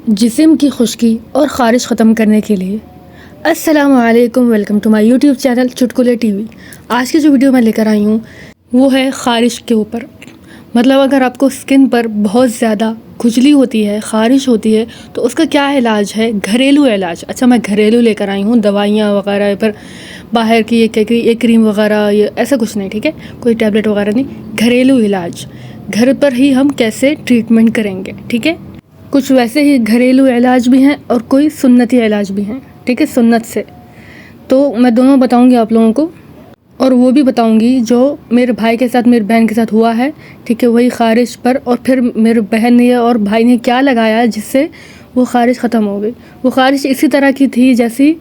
जिस्म की खुश्की और ख़ारिश ख़त्म करने के लिए अस्सलामु अलैकुम, welcome to my YouTube channel Chutkule TV. आज की जो वीडियो मैं लेकर आई हूँ वो है ख़ारिश के ऊपर। मतलब अगर आपको स्किन पर बहुत ज़्यादा खुजली होती है, ख़ारिश होती है, तो उसका क्या इलाज है? घरेलू इलाज। अच्छा, मैं घरेलू लेकर आई हूँ, दवाइयाँ वगैरह पर बाहर की एक क्रीम वगैरह ये ऐसा कुछ नहीं, ठीक है? कोई टैबलेट वगैरह नहीं, घरेलू इलाज। घर पर ही हम कैसे ट्रीटमेंट करेंगे, ठीक है? कुछ वैसे ही घरेलू इलाज भी हैं और कोई सुन्नती इलाज भी हैं, ठीक है, सुन्नत से। तो मैं दोनों बताऊंगी आप लोगों को, और वो भी बताऊंगी जो मेरे भाई के साथ, मेरी बहन के साथ हुआ है, ठीक है, वही ख़ारिश पर। और फिर मेरे बहन ने और भाई ने क्या लगाया जिससे वो ख़ारिश ख़त्म हो गई। वो ख़ारिश इसी तरह की थी जैसी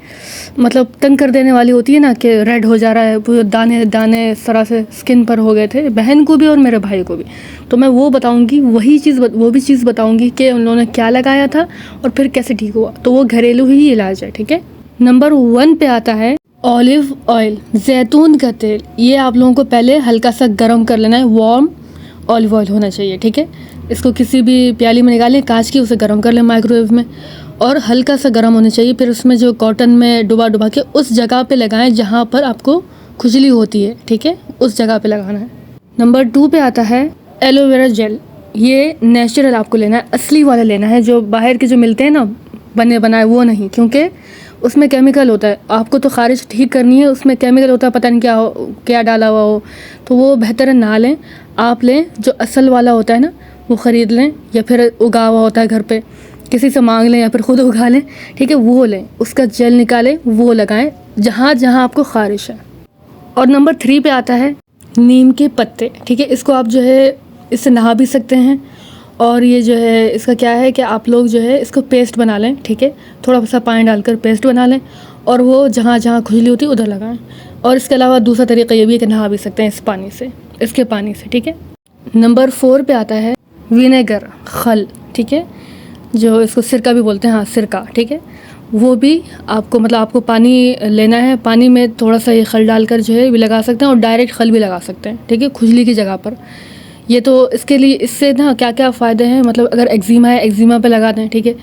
मतलब तंग कर देने वाली होती है ना, कि रेड हो जा रहा है, वो दाने दाने इस तरह से स्किन पर हो गए थे, बहन को भी और मेरे भाई को भी। तो मैं वो बताऊंगी, वो भी चीज़ बताऊंगी कि उन्होंने क्या लगाया था और फिर कैसे ठीक हुआ। तो वो घरेलू ही इलाज है, ठीक है। नंबर 1 पे आता है ऑलिव ऑयल, जैतून का तेल। ये आप लोगों को पहले हल्का सा गर्म कर लेना है, वार्म ऑलिव ऑयल होना चाहिए, ठीक है। इसको किसी भी प्याली में निकालें, कांच की, उसे गर्म कर लें माइक्रोवेव में, और हल्का सा गर्म होना चाहिए। फिर उसमें जो कॉटन में डुबा के उस जगह पे लगाएं जहाँ पर आपको खुजली होती है, ठीक है, उस जगह पे लगाना है। नंबर 2 पे आता है एलोवेरा जेल। ये नेचुरल आपको लेना है, असली वाला लेना है, जो बाहर के जो मिलते हैं ना बने बनाए, वो नहीं, क्योंकि उसमें केमिकल होता है। आपको तो ख़ारिश ठीक करनी है, उसमें केमिकल होता है, पता नहीं क्या डाला हुआ हो, तो वो बेहतर है ना लें। आप लें जो असल वाला होता है ना, वो ख़रीद लें, या फिर उगा हुआ होता है घर पे, किसी से मांग लें या फिर ख़ुद उगा लें, ठीक है, वो लें, उसका जेल निकालें, वो लगाएं जहाँ जहाँ आपको ख़ारिश है। और नंबर 3 पे आता है नीम के पत्ते, ठीक है। इसको आप जो है इससे नहा भी सकते हैं, और ये जो है इसका क्या है कि आप लोग जो है इसको पेस्ट बना लें, ठीक है, थोड़ा सा पानी डालकर पेस्ट बना लें, और वो जहाँ जहाँ खुजली होती है उधर लगाएं। और इसके अलावा दूसरा तरीका ये भी है कि नहा भी सकते हैं इसके पानी से, ठीक है। नंबर 4 पे आता है विनेगर, खल, ठीक है, जो इसको सिरका भी बोलते हैं, हाँ सिरका, ठीक है। वो भी आपको मतलब आपको पानी लेना है, पानी में थोड़ा सा ये खल डालकर जो है भी लगा सकते हैं, और डायरेक्ट खल भी लगा सकते हैं, ठीक है, खुजली की जगह पर। ये तो इसके लिए, इससे ना क्या क्या फ़ायदे हैं, मतलब अगर एक्जिमा है, एक्जिमा पे लगा दें, ठीक है,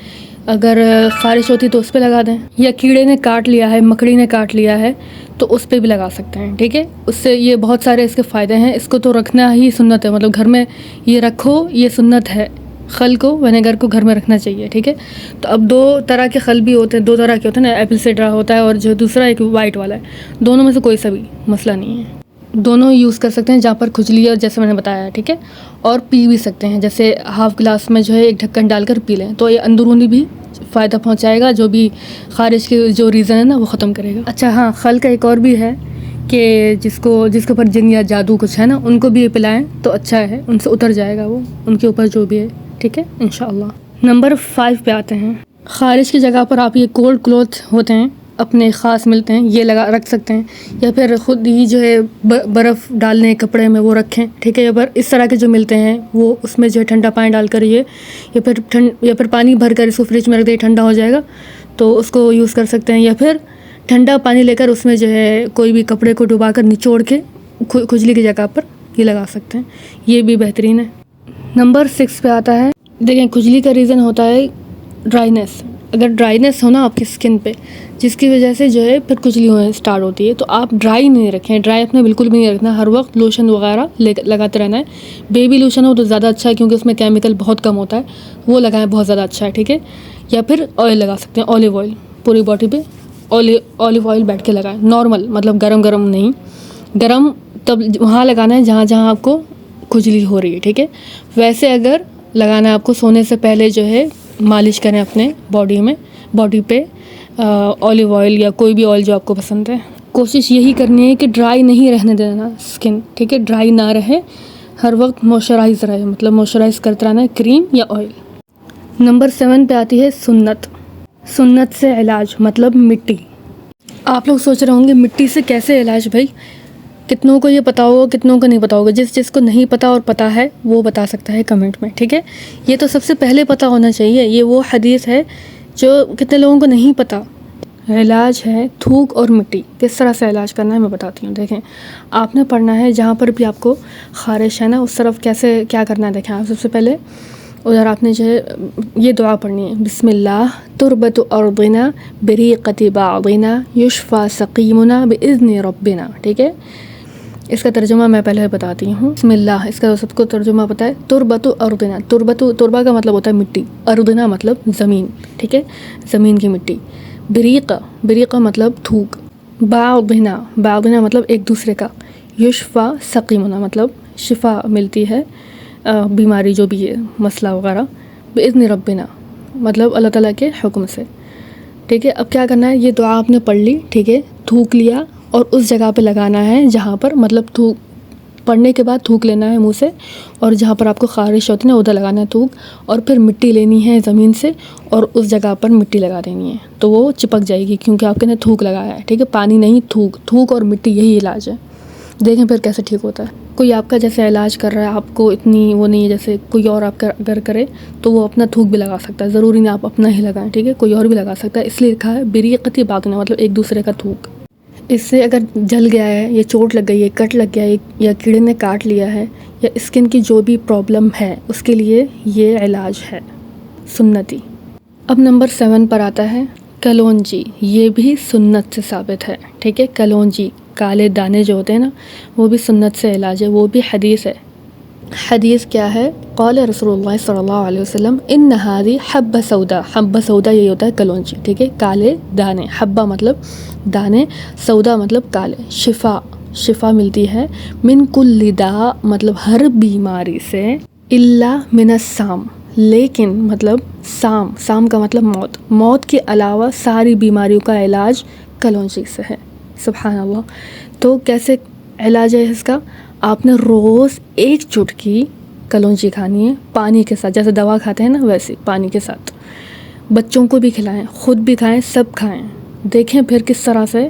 अगर ख़ारिश होती तो उस पर लगा दें, या कीड़े ने काट लिया है, मकड़ी ने काट लिया है, तो उस पर भी लगा सकते हैं, ठीक है। उससे ये बहुत सारे इसके फ़ायदे हैं। इसको तो रखना ही सुन्नत है, मतलब घर में ये रखो, ये सुन्नत है। खल को, विनेगर को घर में रखना चाहिए, ठीक है। तो अब 2 तरह के खल भी होते हैं, 2 तरह के होते हैं ना, एप्पल साइडर होता है और जो दूसरा एक वाइट वाला है। दोनों में से कोई सा भी मसला नहीं है, दोनों यूज़ कर सकते हैं जहाँ पर खुजली है, जैसे मैंने बताया, ठीक है। और पी भी सकते हैं, जैसे हाफ़ गिलास में जो है एक ढक्कन डालकर पी लें, तो ये अंदरूनी भी फ़ायदा पहुँचाएगा, जो भी ख़ारिश के जो रीज़न है ना वो ख़त्म करेगा। अच्छा हाँ, खल का एक और भी है कि जिसके ऊपर जिन या जादू कुछ है ना, उनको भी पिलाएं तो अच्छा है, उनसे उतर जाएगा वो, उनके ऊपर जो भी है, ठीक है, इंशाअल्लाह। नंबर 5 पे आते हैं ख़ारिश की जगह पर आप ये कोल्ड क्लॉथ होते हैं अपने ख़ास मिलते हैं, ये लगा रख सकते हैं, या फिर ख़ुद ही जो है बर्फ़ डालने कपड़े में वो रखें, ठीक है। या फिर इस तरह के जो मिलते हैं वो उसमें जो है ठंडा पानी डालकर या फिर पानी भर कर इसको फ्रिज में रख दे, ठंडा हो जाएगा, तो उसको यूज़ कर सकते हैं। या फिर ठंडा पानी लेकर उसमें जो है कोई भी कपड़े को डुबा कर निचोड़ के खुजली की जगह पर ये लगा सकते हैं, ये भी बेहतरीन है। नंबर 6 पे आता है, देखें, खुजली का रीज़न होता है ड्राइनेस। अगर ड्राइनेस हो ना आपकी स्किन पे, जिसकी वजह से जो है फिर खुजली होने स्टार्ट होती है, तो आप ड्राई नहीं रखें, ड्राई अपने बिल्कुल भी नहीं रखना। हर वक्त लोशन वगैरह लगाते रहना है। बेबी लोशन हो तो ज़्यादा अच्छा है, क्योंकि उसमें केमिकल बहुत कम होता है, वो लगाएं, बहुत ज़्यादा अच्छा है, ठीक है। या फिर ऑयल लगा सकते हैं, ऑलिव ऑयल, पूरी बॉडी पे ऑलिव ऑयल बैठ के लगाएं, नॉर्मल, मतलब गरम नहीं, गरम तब वहाँ लगाना है जहाँ जहाँ आपको खुजली हो रही है, ठीक है। वैसे अगर लगाना है आपको, सोने से पहले जो है मालिश करें अपने बॉडी पे ऑलिव ऑयल या कोई भी ऑयल जो आपको पसंद है। कोशिश यही करनी है कि ड्राई नहीं रहने देना स्किन, ठीक है, ड्राई ना रहे, हर वक्त मॉइस्चराइज रहे, मतलब मॉइस्चराइज करते रहना है, क्रीम या ऑयल। नंबर 7 पे आती है सुन्नत से इलाज, मतलब मिट्टी। आप लोग सोच रहे होंगे मिट्टी से कैसे इलाज, भाई कितनों को ये पता होगा, कितनों को नहीं पता होगा। जिसको नहीं पता और पता है वो बता सकता है कमेंट में, ठीक है। ये तो सबसे पहले पता होना चाहिए, ये वो हदीस है जो कितने लोगों को नहीं पता। इलाज है थूक और मिट्टी। किस तरह से इलाज करना है मैं बताती हूँ। देखें, आपने पढ़ना है जहाँ पर भी आपको ख़ारिश है ना, उस तरफ कैसे क्या करना है। देखें, आप सबसे पहले उधर आपने जो है ये दुआ पढ़नी है, बिस्मिल्लाह तुरबतु अर्दिना बरीक़ति बादिना युशफ़ा सक़ीमुना बिइज़्नि रब्बिना। ठीक है, इसका तर्जुमा मैं पहले बताती हूँ। बिस्मिल्लाह, इसका सबको तर्जुमा पता है। तुरबतु अर्दिना, तुरबा का मतलब होता है मिट्टी, अर्दिना मतलब ज़मीन। ठीक है, ज़मीन की मिट्टी। बरीक़ा मतलब थूक। बादिना मतलब एक दूसरे का। युशफ़ा सक़ीमुना मतलब शिफ़ा मिलती है, बीमारी जो भी है, मसला वगैरह। बिइज़्नि रब्बिना मतलब अल्लाह ताला के हुक्म से। ठीक है, अब क्या करना है, ये दुआ आपने पढ़ ली। ठीक है, थूक लिया और उस जगह पे लगाना है जहाँ पर, मतलब थूक पढ़ने के बाद थूक लेना है मुंह से, और जहाँ पर आपको ख़ारिश होती है ना उधर लगाना है थूक, और फिर मिट्टी लेनी है ज़मीन से और उस जगह पर मिट्टी लगा देनी है, तो वो चिपक जाएगी क्योंकि आपके ने थूक लगाया है। ठीक है, पानी नहीं, थूक और मिट्टी, यही इलाज है। देखें फिर कैसे ठीक होता है। कोई आपका जैसे इलाज कर रहा है, आपको इतनी वो नहीं है, जैसे कोई और आपका अगर करे तो वो अपना थूक भी लगा सकता है, ज़रूरी नहीं आप अपना ही लगाएं। ठीक है, कोई और भी लगा सकता है, इसलिए लिखा है बरीक़ति बादिना मतलब एक दूसरे का थूक। इससे अगर जल गया है, ये चोट लग गई है, कट लग गया है, या कीड़े ने काट लिया है, या स्किन की जो भी प्रॉब्लम है उसके लिए ये इलाज है सुन्नती। अब नंबर 7 पर आता है कलौंजी। ये भी सुन्नत से साबित है। ठीक है, कलौंजी, काले दाने जो होते हैं ना, वो भी सुन्नत से इलाज है, वो भी हदीस है। हदीस क्या है, क़ाल रसूलुल्लाह सल्लल्लाहु अलैहि वसल्लम इन्न हादी हब्बा सौदा। हब्बा सौदा यही होता है कलौंजी। ठीक है, काले दाने, हब्बा मतलब दाने, सौदा मतलब काले। शिफा मिलती है मिन कुल्ली दा मतलब हर बीमारी से, इल्ला मिनस्साम लेकिन मतलब साम का मतलब मौत के अलावा सारी बीमारियों का इलाज कलौंजी से है। सुभान अल्लाह। तो कैसे इलाज है इसका, आपने रोज़ एक चुटकी कलौंजी खानी है पानी के साथ, जैसे दवा खाते हैं ना वैसे पानी के साथ। बच्चों को भी खिलाएं, ख़ुद भी खाएं, सब खाएं। देखें फिर किस तरह से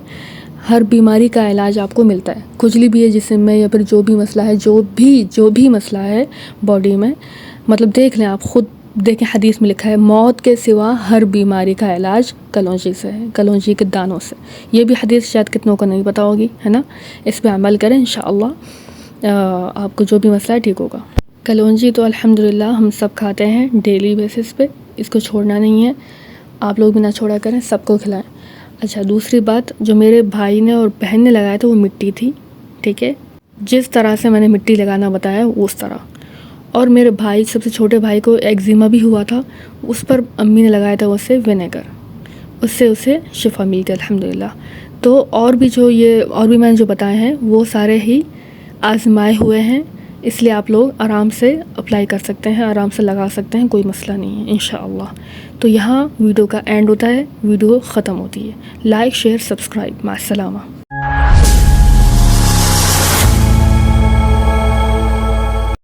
हर बीमारी का इलाज आपको मिलता है। खुजली भी है जिस्म में, या फिर जो भी मसला है, जो भी मसला है बॉडी में, मतलब देख लें आप ख़ुद देखें, हदीस में लिखा है मौत के सिवा हर बीमारी का इलाज कलौंजी से है, कलौंजी के दानों से। ये भी हदीस शायद कितनों को नहीं पता होगी, है ना। इस पर अमल करें, इंशाअल्लाह आपको जो भी मसला है ठीक होगा। कलौंजी तो अल्हम्दुलिल्लाह हम सब खाते हैं डेली बेसिस पे, इसको छोड़ना नहीं है। आप लोग भी ना छोड़ा करें, सबको खिलाएं। अच्छा, दूसरी बात जो मेरे भाई ने और बहन ने लगाया था वो मिट्टी थी। ठीक है, जिस तरह से मैंने मिट्टी लगाना बताया उस तरह। और मेरे भाई, सबसे छोटे भाई को एक्जिमा भी हुआ था, उस पर अम्मी ने लगाया था उससे विनेगर, उससे उसे शिफा मिल गई अल्हम्दुलिल्लाह। तो और भी मैंने जो बताए हैं वो सारे ही आजमाए हुए हैं, इसलिए आप लोग आराम से अप्लाई कर सकते हैं, आराम से लगा सकते हैं, कोई मसला नहीं है इंशाअल्लाह। तो यहाँ वीडियो का एंड होता है, वीडियो ख़त्म होती है। Like share subscribe, मास्सलामा।